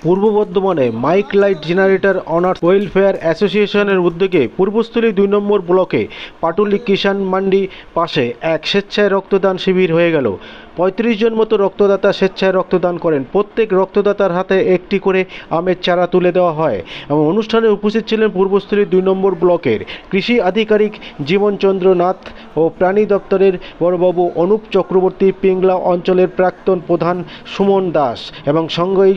পূর্ব বর্ধমানে mic light generator owners welfare অ্যাসোসিয়েশনের উদ্যোগে পূর্বস্থলী 2 নম্বর ব্লকে পাটুলি কিষাণ মান্ডি পাশে এক স্বেচ্ছায় রক্তদান শিবির হয়ে গেল। 35 জন মতো রক্তদাতা স্বেচ্ছায় রক্তদান করেন। প্রত্যেক রক্তদাতার হাতে একটি করে আমের চারা তুলে দেওয়া হয় এবং অনুষ্ঠানে উপস্থিত ছিলেন পূর্বস্থলী 2 নম্বর ব্লকের কৃষি আধিকারিক জীবনচন্দ্র নাথ ও প্রাণী দপ্তরের বড়বাবু অনুপ চক্রবর্তী, পিংলা অঞ্চলের প্রাক্তন প্রধান সুমন দাস এবং এই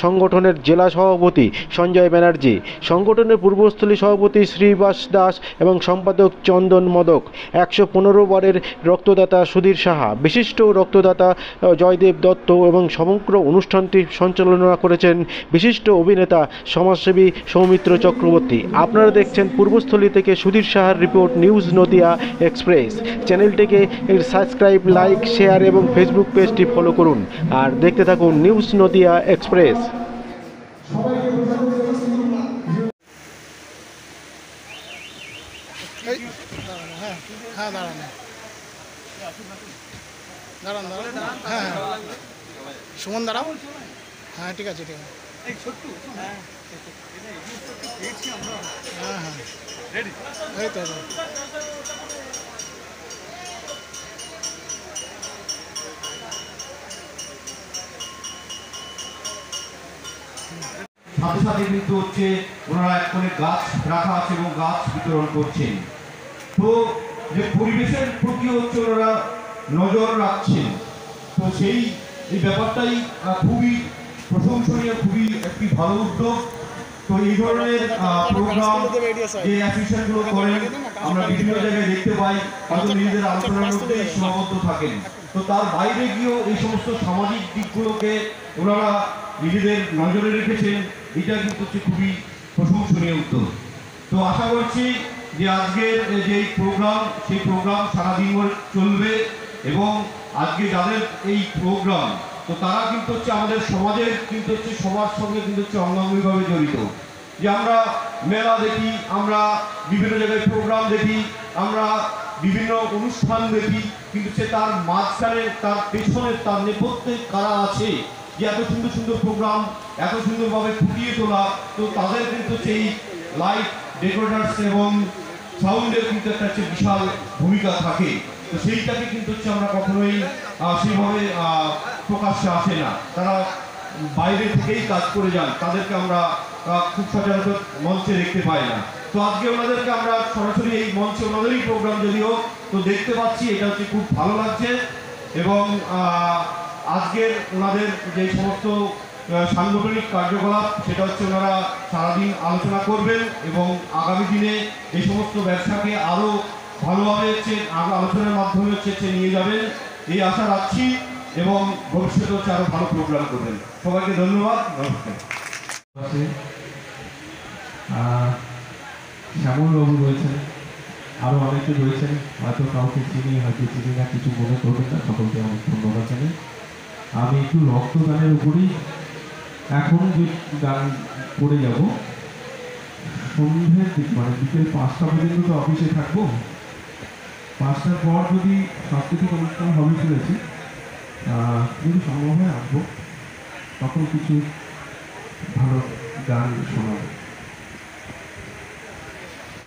সংগঠনের জেলা সভাপতি সঞ্জয় ব্যানার্জি, সংগঠনের পূর্বস্থলী সভাপতি শ্রীবাস দাস এবং সম্পাদক চন্দন মদক, 115 বারের রক্তদাতা সুধীর সাহা, বিশিষ্ট রক্তদাতা জয়দেব দত্ত এবং সমগ্র অনুষ্ঠানটি সঞ্চালনা করেছেন বিশিষ্ট অভিনেতা সমাজসেবী সৌমিত্র চক্রবর্তী। আপনারা দেখছেন পূর্বস্থলী থেকে সুধীর সাহার রিপোর্ট, নিউজ নদিয়া এক্সপ্রেস। চ্যানেলটিকে সাবস্ক্রাইব, লাইক, শেয়ার এবং ফেসবুক পেজটি ফলো করুন আর দেখতে থাকুন নিউজ নদিয়া এক্সপ্রেস। সুমন দাঁড়াও। হ্যাঁ ঠিক আছে ঠিক আছে। হ্যাঁ হ্যাঁ এই তো সাথে সাথে কিন্তু হচ্ছে ওনারা এক করে গাছ রাখা আছে এবং গাছ বিতরণ করছেন। তো যে পরিবেশের প্রতি হচ্ছে ওনারা নজর রাখছেন, তো এই ব্যাপারটাই খুবই প্রশংসনীয়, খুবই একটি ভালো উদ্যোগ। তো এই ধরনের প্রোগ্রাম যে অ্যাসোসিয়েশনগুলো করেন আমরা বিভিন্ন জায়গায় দেখতে পাই, হয়তো নিজেদের আলোচনার মধ্যে সীমাবদ্ধ থাকেন, তো তার বাইরে গিয়েও এই সমস্ত সামাজিক দিকগুলোকে ওনারা নিজেদের নজরে রেখেছেন। এটা কিন্তু হচ্ছে খুবই প্রশংসনীয় উদ্যোগ। তো আশা করছি যে আজকের যে প্রোগ্রাম, সেই প্রোগ্রাম সারাদিন চলবে এবং আজকে যাদের এই প্রোগ্রাম, তো তারা কিন্তু হচ্ছে আমাদের সমাজের কিন্তু হচ্ছে সবার সঙ্গে কিন্তু হচ্ছে অঙ্গাঙ্গিভাবে জড়িত। যে আমরা মেলা দেখি, আমরা বিভিন্ন জায়গায় প্রোগ্রাম দেখি, আমরা বিভিন্ন অনুষ্ঠান দেখি, কিন্তু সে তার মাঝখানে, তার পেছনে, তার নেপথ্যে কারা আছে, যে এত সুন্দর সুন্দর প্রোগ্রাম এত সুন্দরভাবে ফুটিয়ে তোলা, তো তাদের কিন্তু সেই লাইট ডেকোরেটার্স এবং সাউন্ডের কিন্তু একটা হচ্ছে বিশাল ভূমিকা থাকে। তো সেইটাকে কিন্তু হচ্ছে আমরা কখনোই সেইভাবে প্রকাশ্যে আসে না, তারা বাইরে থেকেই কাজ করে যান, তাদেরকে আমরা খুব সচরাচর মঞ্চে দেখতে পাই না। তো আজকে ওনাদেরকে আমরা সরাসরি এই মঞ্চে ওনাদেরই প্রোগ্রাম যদিও তো দেখতে পাচ্ছি, এটা হচ্ছে খুব ভালো লাগছে। এবং আজকের ওনাদের যে সমস্ত সাংগঠনিক কার্যকলাপ, সেটা হচ্ছে ওনারা সারাদিন আলোচনা করবেন এবং আগামী দিনে এই সমস্ত ব্যবসাকে আরও ভালোভাবে হচ্ছে আলোচনার মাধ্যমে হচ্ছে নিয়ে যাবেন, এই আশা রাখছি এবং ভবিষ্যতে হচ্ছে আরও ভালো প্রোগ্রাম করবেন। সবাইকে ধন্যবাদ, নমস্কার। শ্যামলবাবু রয়েছেন, আরও অনেকে রয়েছেন, হয়তো কাউকে চিনি, হয়তো চিনি না, কিছু মনে করবেন না, সকলকে অনেক ধন্যবাদ জানাই। আমি একটু রক্তদানের উপরেই এখন যে গান করে যাব। সন্ধ্যের দিক মানে বিকেল 5টা পর্যন্ত তো অফিসে থাকবো, 5টার পর যদি সাংস্কৃতিক অনুষ্ঠান হবে শুনেছি, যদি সম্ভব হয় আসবো, তখন কিছু ভালো গান শোনাবো।